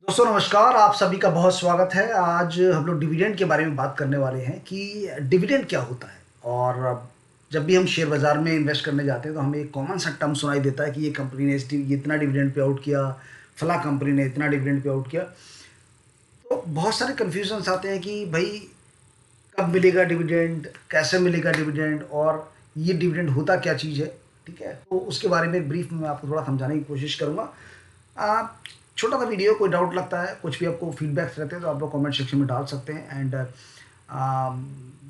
दोस्तों नमस्कार, आप सभी का बहुत स्वागत है। आज हम लोग डिविडेंड के बारे में बात करने वाले हैं कि डिविडेंड क्या होता है। और जब भी हम शेयर बाज़ार में इन्वेस्ट करने जाते हैं तो हमें एक कॉमन सा टर्म सुनाई देता है कि ये कंपनी ने इतना डिविडेंड पे आउट किया, फला कंपनी ने इतना डिविडेंड पे आउट किया। तो बहुत सारे कन्फ्यूजन्स आते हैं कि भाई कब मिलेगा डिविडेंड, कैसे मिलेगा डिविडेंड और ये डिविडेंड होता क्या चीज़ है। ठीक है, तो उसके बारे में ब्रीफ में मैं आपको थोड़ा समझाने की कोशिश करूँगा। आप छोटा सा वीडियो, कोई डाउट लगता है, कुछ भी आपको फीडबैक्स रहते हैं तो आप लोग कमेंट सेक्शन में डाल सकते हैं। एंड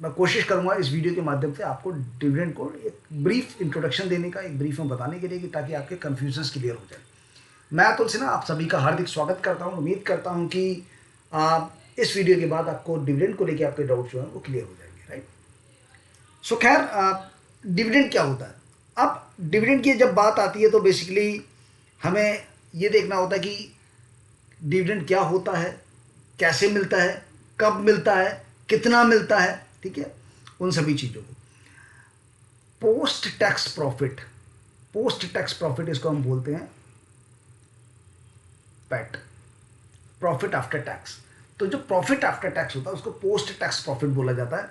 मैं कोशिश करूँगा इस वीडियो के माध्यम से आपको डिविडेंड को एक ब्रीफ इंट्रोडक्शन देने का, एक ब्रीफ में बताने के लिए कि ताकि आपके कन्फ्यूजन्स क्लियर हो जाए। मैं अतुल सिन्हा आप सभी का हार्दिक स्वागत करता हूँ। उम्मीद करता हूँ कि इस वीडियो के बाद आपको डिविडेंड को लेकर आपके डाउट जो हैं वो क्लियर हो जाएंगे, राइट। सो खैर, डिविडेंड क्या होता है। अब डिविडेंड की जब बात आती है तो बेसिकली हमें ये देखना होता है कि डिविडेंड क्या होता है, कैसे मिलता है, कब मिलता है, कितना मिलता है। ठीक है, उन सभी चीज़ों को post tax profit, post tax profit इसको हम बोलते हैं पैट, प्रॉफिट आफ्टर टैक्स। तो जो प्रॉफिट आफ्टर टैक्स होता है उसको पोस्ट टैक्स प्रॉफिट बोला जाता है।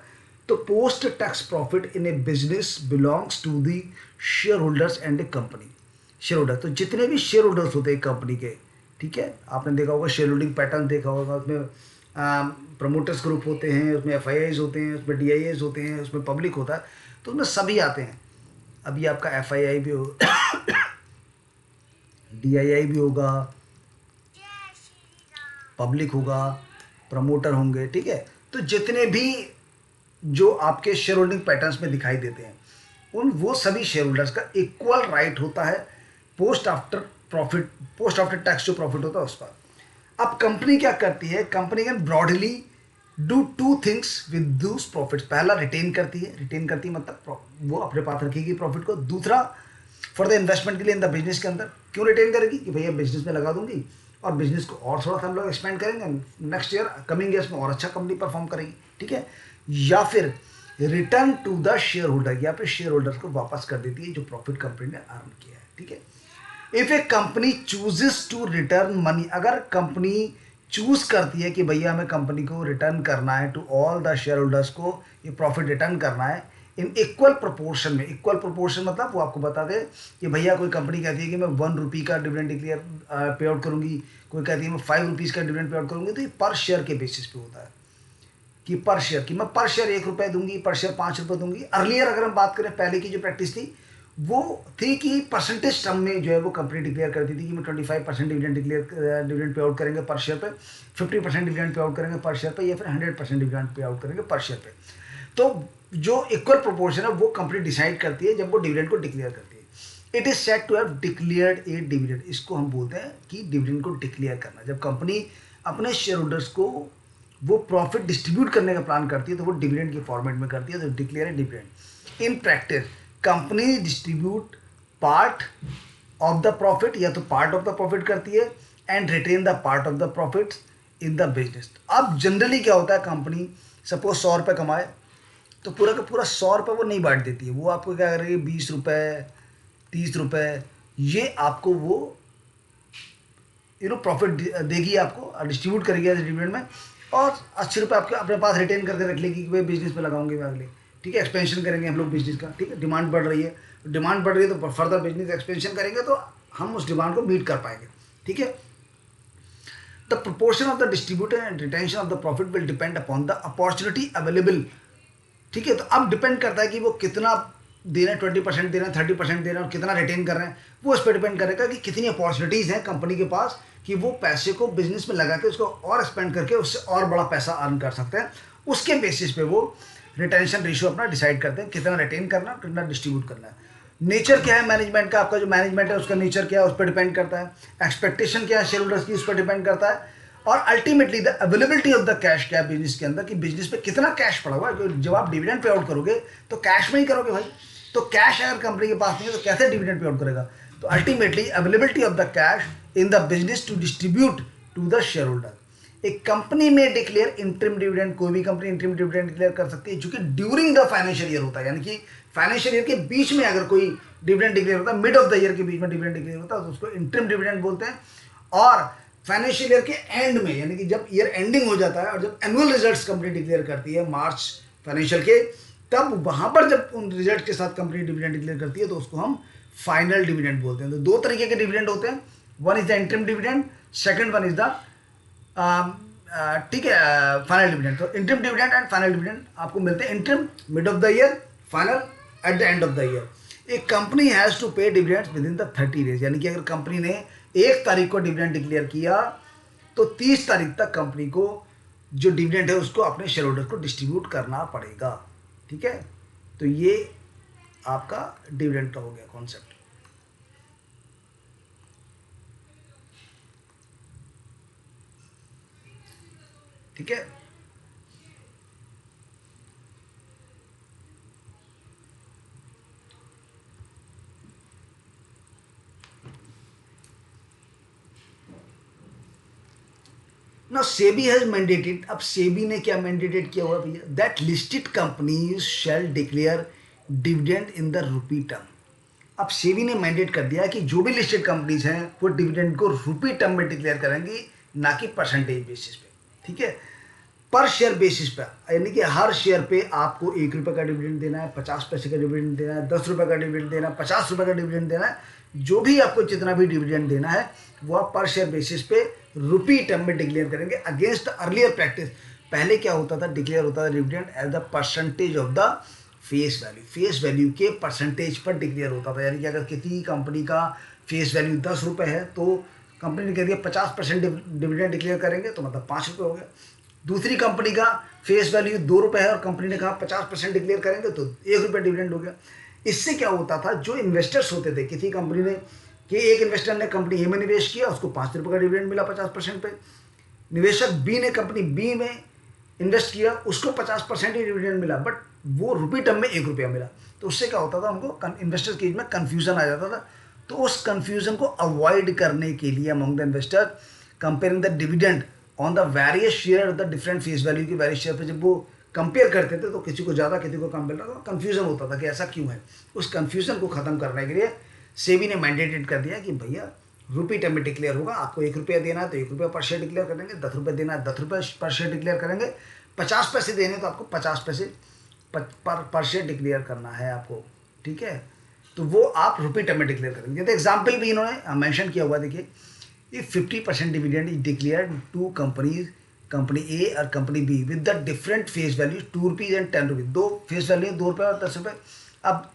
तो post tax profit in a business belongs to the share holders and a company. Share holder तो जितने भी शेयर होल्डर्स होते हैं कंपनी के, ठीक है, आपने देखा होगा शेयर होल्डिंग पैटर्न देखा होगा, उसमें प्रमोटर्स ग्रुप होते हैं, उसमें एफआईआईज होते हैं, उसमें डीआईएज होते हैं, उसमें पब्लिक होता है। तो उसमें सभी आते हैं। अभी आपका एफआईआई भी हो डीआईआई भी होगा, पब्लिक होगा, प्रमोटर होंगे। ठीक है, तो जितने भी जो आपके शेयर होल्डिंग पैटर्न्स में दिखाई देते हैं उन वो सभी शेयर होल्डर्स का इक्वल राइट होता है post after profit, post after tax जो प्रॉफिट होता है उस पर। अब कंपनी क्या करती है, company can broadly do two things with दूस प्रॉफिट्स। पहला रिटेन करती है, रिटेन करती है मतलब वो अपने पास रखेगी प्रॉफिट को। दूसरा फॉर द इन्वेस्टमेंट के लिए इन द बिजनेस के अंदर। क्यों रिटेन करेगी कि भैया बिजनेस में लगा दूंगी और बिजनेस को और थोड़ा सा हम लोग एक्सपेंड करेंगे, नेक्स्ट ईयर कमिंग ईयर्स में और अच्छा कंपनी परफॉर्म करेगी। ठीक है, या फिर return to the share holder, या फिर शेयर होल्डर्स को वापस कर देती है जो प्रॉफिट कंपनी ने अर्न किया है। ठीक है, if a company chooses to return money, अगर कंपनी चूज करती है कि भैया हमें कंपनी को रिटर्न करना है to all the share holders को ये प्रॉफिट रिटर्न करना है इन इक्वल प्रोपोर्शन में। इक्वल प्रोपोर्शन मतलब वो आपको बता दे कि भैया कोई कंपनी कहती है कि मैं 1 रुपी का डिविडेंड डिक्लेयर पे आउट करूंगी, कोई कहती है मैं 5 रुपीज़ का डिविडेंड पे आउट करूंगी। तो ये पर शेयर के बेसिस पे होता है कि पर शेयर की मैं पर शेयर 1 रुपये दूंगी, पर शेयर 5 रुपये दूंगी। अर्लियर अगर हम बात करें, पहले की जो प्रैक्टिस थी वो थी कि परसेंटेज टर्म में जो है वो कंपनी डिक्लेयर करती थी कि मैं 25% डिविडेंड पे आउट करेंगे पर शेयर पे, 50% डिविडेंड पे आउट करेंगे पर शेयर पे, या फिर 100% डिविडेंड पे आउट करेंगे पर शेयर पे। तो जो इक्वल प्रोपोर्शन है वो कंपनी डिसाइड करती है जब वो डिविडेंड को डिक्लेयर करती है। It is set to have declared a dividend. इसको हम बोलते हैं कि डिविडेंड को डिक्लेयर करना। जब कंपनी अपने शेयर होल्डर्स को वो प्रॉफिट डिस्ट्रीब्यूट करने का प्लान करती है तो वो डिविडेंड के फॉर्मेट में करती है, तो डिक्लेयर है dividend. In practice company distribute part of the profit, या तो पार्ट ऑफ द प्रॉफिट करती है and retain the part of the profit in the business. अब जनरली क्या होता है, कंपनी सपोज 100 रुपये कमाए तो पूरा का पूरा 100 रुपये वो नहीं बांट देती है। वो आपको क्या करेगी, 20 रुपये, 30 रुपये, ये आपको वो प्रॉफिट देगी, आपको डिस्ट्रीब्यूट करेगी एज डिविडेंड में। और 80 रुपये आपके अपने पास रिटेन करके रख लेगी कि भाई बिजनेस में लगाऊंगे मैं अगले। ठीक है, एक्सपेंशन करेंगे हम लोग बिजनेस का। ठीक है, डिमांड बढ़ रही है, डिमांड बढ़ रही है तो फर्दर बिजनेस एक्सपेंशन करेंगे तो हम उस डिमांड को मीट कर पाएंगे। ठीक है, the proportion of the distributor and retention of the profit will depend upon the opportunity available. ठीक है, तो अब डिपेंड करता है कि वो कितना दे रहे हैं, 20% दे रहे हैं, 30% दे रहे हैं और कितना रिटेन कर रहे हैं। वो उस पर डिपेंड करेगा कि कितनी अपॉर्चुनिटीज़ हैं कंपनी के पास कि वो पैसे को बिजनेस में लगा के उसको और स्पेंड करके उससे और बड़ा पैसा अर्न कर सकते हैं। उसके बेसिस पे वो रिटेंशन रेशियो अपना डिसाइड करते हैं, कितना रिटेन करना, कितना डिस्ट्रीब्यूट करना है। नेचर क्या है मैनेजमेंट का, आपका जो मैनेजमेंट है उसका नेचर क्या है उस पर डिपेंड करता है। एक्सपेक्टेशन क्या है शेयर होल्डर्स की, उस पर डिपेंड करता है। और ultimately the availability of the cash क्या है बिजनेस के अंदर, कि बिजनेस पे कितना कैश पड़ा हुआ है। जब आप डिविडेंड पे आउट करोगे तो कैश में ही करोगे भाई। तो कैश अगर कंपनी के पास नहीं है तो कैसे डिविडेंड पे आउट करेगा। तो ultimately availability of the cash in the business to distribute to the share holder. एक कंपनी में डिक्लेयर इंटरिम डिविडेंड, कोई भी कंपनी इंटरिम डिविडेंड डिक्लेयर कर सकती है जो कि ड्यूरिंग द फाइनेंशियल ईयर होता है, यानी कि फाइनेंशियल ईयर के बीच में अगर कोई डिविडेंड डिक्लेयर होता है, मिड ऑफ द ईयर के बीच में डिविडेंड डिक्लेयर होता है तो उसको इंटरिम डिविडेंड बोलते हैं। और फाइनेंशियल ईयर के एंड में, यानी कि जब ईयर एंडिंग हो जाता है और जब एनुअल रिजल्ट्स कंपनी डिक्लेयर करती है मार्च फाइनेंशियल के, तब वहां पर जब उन रिजल्ट के साथ कंपनी डिविडेंड डिक्लेयर करती है तो उसको हम फाइनल डिविडेंड बोलते हैं। तो दो तरीके के डिविडेंड होते हैं, one is the interim dividend, second one is the ठीक है फाइनल डिविडेंड। तो interim dividend and final dividend आपको मिलते हैं interim mid of the year, final at the end of the year. एक कंपनी हैज़ टू पे dividends with in the 30 days, यानी कि अगर कंपनी ने 1 तारीख को डिविडेंड डिक्लेयर किया तो 30 तारीख तक कंपनी को जो डिविडेंड है उसको अपने शेयर होल्डर को डिस्ट्रीब्यूट करना पड़ेगा। ठीक है, तो ये आपका डिविडेंड का हो गया कॉन्सेप्ट। ठीक है, ना सेबी हैज मैंडेटेड, अब सेबी ने क्या मैंडेटेड किया हुआ भैया, that listed companies shall declare dividend in the rupee term. अब सेबी ने मैंडेट कर दिया कि जो भी लिस्टेड कंपनीज हैं वो डिविडेंड को रुपी टर्म में डिक्लेयर करेंगी, ना कि परसेंटेज बेसिस पे। ठीक है, पर शेयर बेसिस पे, यानी कि हर शेयर पे आपको 1 रुपये का डिविडेंड देना है, 50 पैसे का डिविडेंड देना है, 10 रुपये का डिविडेंड देना है, 50 रुपये का डिविडेंड देना है। जो भी आपको जितना भी डिविडेंड देना है वो आप पर शेयर बेसिस पे रुपी टर्म में डिक्लेयर करेंगे अगेंस्ट अर्लियर प्रैक्टिस। पहले क्या होता था, डिक्लेयर होता था dividend as the percentage of the face value, face value के परसेंटेज पर डिक्लेयर होता था। यानी कि अगर किसी कंपनी का फेस वैल्यू 10 रुपये है तो कंपनी ने कह दिया 50% डिविडेंड डिक्लेयर करेंगे, तो मतलब 5 रुपये हो गया। दूसरी कंपनी का फेस वैल्यू 2 रुपये है और कंपनी ने कहा 50% डिक्लेयर करेंगे तो 1 रुपये डिविडेंड हो गया। इससे क्या होता था, जो इन्वेस्टर्स होते थे, किसी कंपनी ने कि एक इन्वेस्टर ने कंपनी ए में निवेश किया, उसको 5 रुपये का डिविडेंड मिला 50% पे। निवेशक बी ने कंपनी बी में इन्वेस्ट किया, उसको 50% ही डिविडेंड मिला, बट वो रुपी टर्म में 1 रुपया मिला। तो उससे क्या होता था, उनको इन्वेस्टर्स के बीच में कन्फ्यूजन आ जाता था। तो उस कन्फ्यूजन को अवॉइड करने के लिए among the investor comparing the dividend on the various share, the different face value के वेरियस शेयर पे जब वो कंपेयर करते थे तो किसी को ज़्यादा किसी को कम मिल रहा था, कन्फ्यूजन होता था कि ऐसा क्यों है। उस कन्फ्यूजन को ख़त्म करने के लिए सेबी ने मैंडेटेड कर दिया कि भैया रुपी टर्म में डिक्लेयर होगा, आपको 1 रुपया देना है तो 1 रुपया पर शेयर डिक्लेयर करेंगे, 10 रुपये देना है 10 रुपये पर शेयर डिक्लेयर करेंगे, 50 पैसे देने तो आपको 50 पैसे पर शेयर डिक्लेयर करना है आपको। ठीक है, तो वो आप रुपी टर्म में डिक्लेयर करेंगे। तो एग्जाम्पल भी इन्होंने मेंशन किया हुआ, देखिए if 50% dividend is declared to companies, company A और company B with the different face value 2 rupees and 10 rupees, दो फेस वैल्यू 2 रुपये और 10 रुपये। अब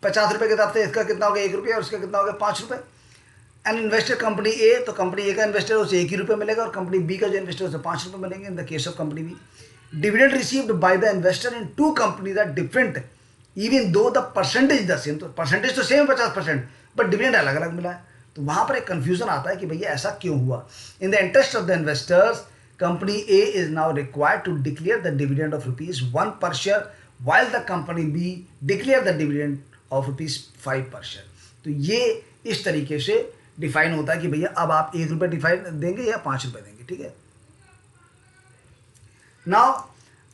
50 रुपये के हिसाब से इसका कितना हो गया 1 रुपया और उसका कितना हो गया 5 रुपये। एंड इन्वेस्टर कंपनी ए, तो कंपनी ए का इन्वेस्टर उसे 1 ही रुपये मिलेगा और कंपनी बी का जो इन्वेस्टर उसे 5 रुपये मिलेंगे। In the case of company B, dividend received by the investor in two companies are different even though the percentage the same, तो परसेंटेज तो सेम 50% बट डिविडेंड अलग अलग मिला है। तो वहां पर एक कंफ्यूजन आता है कि भैया ऐसा क्यों हुआ। In the interest of the investors company A is now required to declare the dividend of ₹1 per share while the company B declare the dividend of ₹5 per share. तो ये इस तरीके से डिफाइन होता है कि भैया अब आप 1 रुपये डिफाइन देंगे या 5 रुपये देंगे। ठीक है, नाउ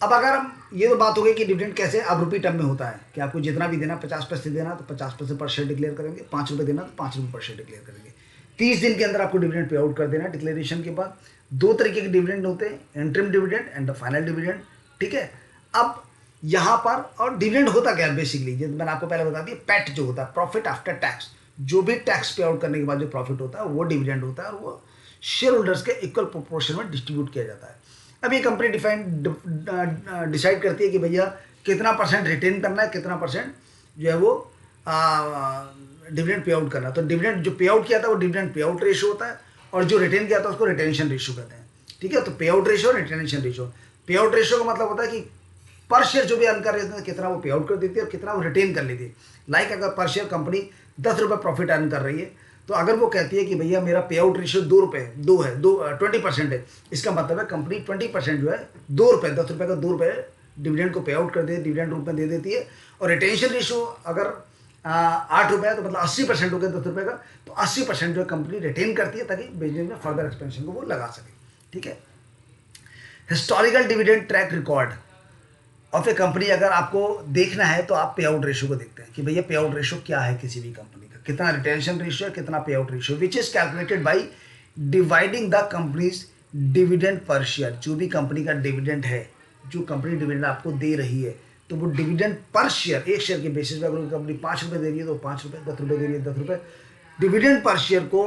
अब अगर हम, ये तो बात हो गई कि डिविडेंड कैसे अब रुपी टर्म में होता है कि आपको जितना भी देना 50 पैसे देना तो 50 पैसे पर शेयर डिक्लेयर करेंगे, 5 रुपये देना तो 5 रुपये पर शेयर डिक्लेयर करेंगे। 30 दिन के अंदर आपको डिविडेंड पे आउट कर देना डिक्लेरेशन के बाद। दो तरीके के डिविडेंड होते हैं, interim dividend and the final dividend. ठीक है, अब यहाँ पर और डिविडेंड होता क्या है बेसिकली, जैसे मैंने आपको पहले बता दिया, पैट जो होता है प्रॉफिट आफ्टर टैक्स, जो भी टैक्स पे आउट करने के बाद जो प्रॉफिट होता है वो डिविडेंड होता है और वो शेयर होल्डर्स के इक्वल प्रोपोर्शन में डिस्ट्रीब्यूट किया जाता है। अब ये कंपनी डिसाइड करती है कि भैया कितना परसेंट रिटेन करना है, कितना परसेंट जो है वो डिविडेंड पे आउट करना है। तो डिविडेंड जो पे आउट किया था वो डिविडेंड पे आउट रेशियो होता है और जो रिटेन किया था उसको रिटेंशन रेशियो कहते हैं। ठीक है, तो पे आउट रेशियो और रिटेंशन रेशियो। पे आउट रेशियो का मतलब होता है कि पर शेयर जो भी अर्न कर रहे थे कितना वो पे आउट कर देती है और कितना वो रिटेन कर लेती है। लाइक अगर पर शेयर कंपनी 10 रुपये प्रॉफिट अर्न कर रही है तो अगर वो कहती है कि भैया मेरा पे आउट रेशियो 20% है, इसका मतलब है कंपनी 20% जो है 2 रुपये, 10 रुपये का 2 रुपये डिविडेंड को पे आउट कर देती है, डिविडेंड रूप में दे देती है। और रिटेंशन रेशियो अगर 8 रुपये है तो मतलब 80% हो गया 10 रुपये का, तो 80% जो है कंपनी रिटेन करती है ताकि बिजनेस में फर्दर एक्सपेंशन को वो लगा सके। ठीक है, historical dividend track record of A company, अगर आपको देखना है तो आप पे आउट रेशियो को देखते हैं कि भैया पे आउट रेशियो क्या है किसी भी कंपनी का, कितना रिटेंशन रेशियो है, कितना पे out ratio, which is calculated by dividing the companies dividend per share. जो भी कंपनी का डिविडेंड है, जो कंपनी डिविडेंड आपको दे रही है, तो वो डिविडेंड पर शेयर, एक शेयर के बेसिस पे, अगर कंपनी 5 रुपये दे रही है तो 5 रुपये, 10 रुपये दे रही है 10 रुपये, डिविडेंड पर शेयर को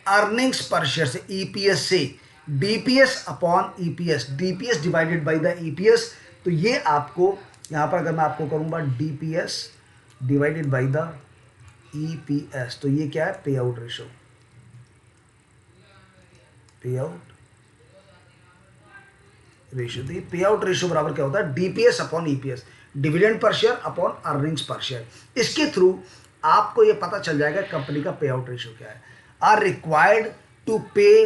अर्निंग्स पर शेयर से, ईपीएस से, DPS upon EPS, DPS divided by the EPS. तो ये आपको यहाँ पर अगर मैं आपको करूँगा DPS divided by the EPS, तो ये क्या है, पे आउट रेशो, पे आउट रेशियो। तो ये पे आउट रेशियो बराबर क्या होता है, DPS upon EPS, dividend per share upon earnings पर शेयर। इसके थ्रू आपको ये पता चल जाएगा कंपनी का पे आउट रेशियो क्या है। आर रिक्वायर्ड टू पे,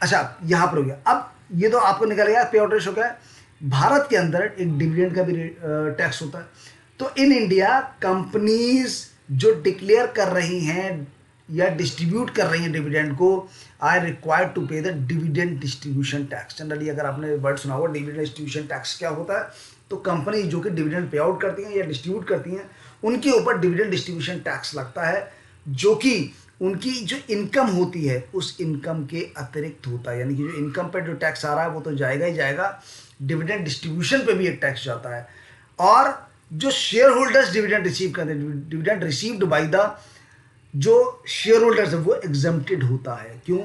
अच्छा यहाँ पर हो गया। अब ये तो आपको निकल गया पे आउट रेशियो क्या है। भारत के अंदर एक डिविडेंड का भी टैक्स होता है। तो इन इंडिया कंपनीज जो डिक्लेयर कर रही हैं या डिस्ट्रीब्यूट कर रही हैं डिविडेंड को, आई रिक्वायर्ड टू पे the dividend distribution tax. Generally अगर आपने वर्ड सुना होगा डिविडेंड डिस्ट्रीब्यूशन टैक्स क्या होता है, तो कंपनी जो कि डिविडेंड पे आउट करती हैं या डिस्ट्रीब्यूट करती हैं, उनके ऊपर डिविडेंड डिस्ट्रीब्यूशन टैक्स लगता है, जो कि उनकी जो इनकम होती है उस इनकम के अतिरिक्त होता है। यानी कि जो इनकम पर जो टैक्स आ रहा है वो तो जाएगा ही जाएगा, डिविडेंड डिस्ट्रीब्यूशन पे भी एक टैक्स जाता है। और जो शेयर होल्डर्स डिविडेंड रिसीव करते हैं, डिविडेंड रिसीव्ड बाय द जो शेयर होल्डर्स है वो एग्जम्प्टेड होता है। क्यों,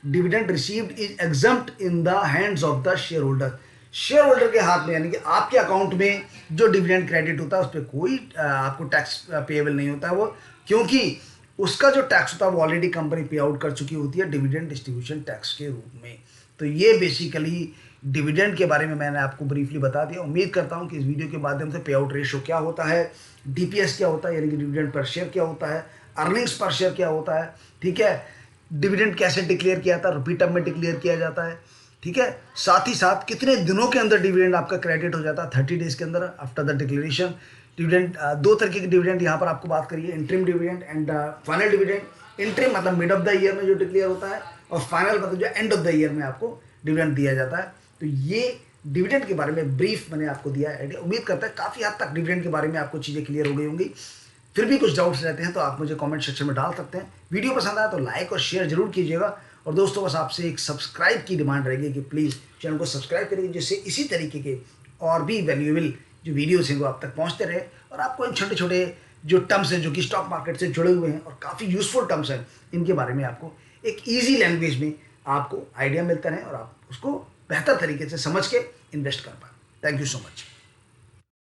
dividend received is exempt in the hands of the share holder. Share holder के हाथ में, यानी कि आपके अकाउंट में जो डिविडेंड क्रेडिट होता है उस पर कोई आपको टैक्स पेएबल नहीं होता है वो, क्योंकि उसका जो टैक्स होता है वो ऑलरेडी कंपनी पे आउट कर चुकी होती है डिविडेंड डिस्ट्रीब्यूशन टैक्स के रूप में। तो ये बेसिकली डिविडेंड के बारे में मैंने आपको ब्रीफली बता दिया। उम्मीद करता हूँ कि इस वीडियो के माध्यम से पे आउट रेशियो क्या होता है, डीपीएस क्या होता है यानी कि डिविडेंड पर शेयर क्या होता है, अर्निंग्स पर शेयर क्या होता है, ठीक है, डिविडेंड कैसे डिक्लेयर किया जाता है, रुपी टर्म में डिक्लेयर किया जाता है, ठीक है, साथ ही साथ कितने दिनों के अंदर डिविडेंड आपका क्रेडिट हो जाता है, 30 डेज के अंदर आफ्टर द डिक्लेरेशन। डिविडेंड दो तरीके के डिविडेंड यहाँ पर आपको बात करिए, interim dividend and final dividend. Interim मतलब मिड ऑफ द ईयर में जो डिक्लेयर होता है, और फाइनल मतलब जो एंड ऑफ द ईयर में आपको डिविडेंड दिया जाता है। तो ये डिविडेंड के बारे में ब्रीफ मैंने आपको दिया है आइडिया। उम्मीद करता है काफ़ी हद तक डिविडेंड के बारे में आपको चीज़ें क्लियर हो गई होंगी। फिर भी कुछ डाउट्स रहते हैं तो आप मुझे कमेंट सेक्शन में डाल सकते हैं। वीडियो पसंद आया तो लाइक और शेयर जरूर कीजिएगा। और दोस्तों बस आपसे एक सब्सक्राइब की डिमांड रहेगी कि प्लीज़ चैनल को सब्सक्राइब करिए, जिससे इसी तरीके के और भी वैल्यूएबल जो वीडियोस हैं वो आप तक पहुंचते रहे, और आपको इन छोटे छोटे जो टर्म्स हैं जो कि स्टॉक मार्केट से जुड़े हुए हैं और काफ़ी यूजफुल टर्म्स हैं, इनके बारे में आपको एक ईजी लैंग्वेज में आपको आइडिया मिलता रहे और आप उसको बेहतर तरीके से समझ के इन्वेस्ट कर पाए। Thank you so much.